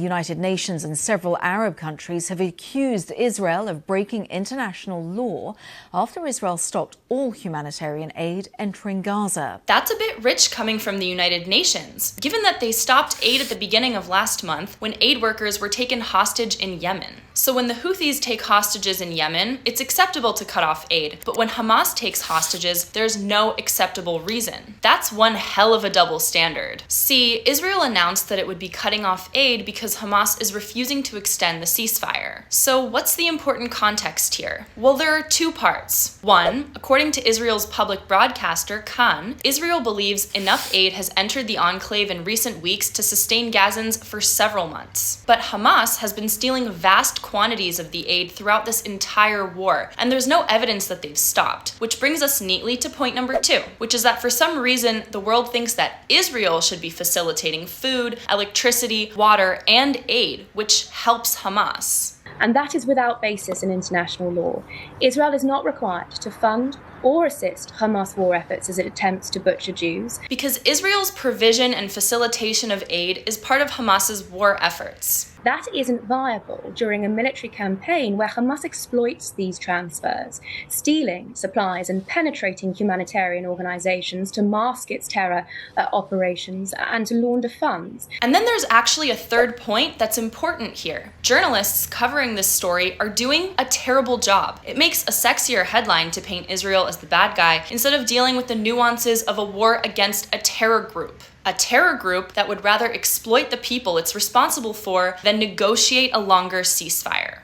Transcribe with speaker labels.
Speaker 1: United Nations and several Arab countries have accused Israel of breaking international law after Israel stopped all humanitarian aid entering Gaza.
Speaker 2: That's a bit rich coming from the United Nations, given that they stopped aid at the beginning of last month when aid workers were taken hostage in Yemen. So when the Houthis take hostages in Yemen, it's acceptable to cut off aid, but when Hamas takes hostages, there's no acceptable reason. That's one hell of a double standard. See, Israel announced that it would be cutting off aid because Hamas is refusing to extend the ceasefire. So what's the important context here? Well, there are two parts. One, according to Israel's public broadcaster, Khan, Israel believes enough aid has entered the enclave in recent weeks to sustain Gazans for several months. But Hamas has been stealing vast quantities of the aid throughout this entire war, and there's no evidence that they've stopped. Which brings us neatly to point number 2, which is that for some reason, the world thinks that Israel should be facilitating food, electricity, water, and aid, which helps Hamas.
Speaker 3: And that is without basis in international law. Israel is not required to fund or assist Hamas war efforts as it attempts to butcher Jews.
Speaker 2: Because Israel's provision and facilitation of aid is part of Hamas's war efforts.
Speaker 3: That isn't viable during a military campaign where Hamas exploits these transfers, stealing supplies and penetrating humanitarian organizations to mask its terror operations and to launder funds.
Speaker 2: And then there's actually a third point that's important here. Journalists covering this story are doing a terrible job. It makes a sexier headline to paint Israel as the bad guy instead of dealing with the nuances of a war against a terror group. A terror group that would rather exploit the people it's responsible for than negotiate a longer ceasefire.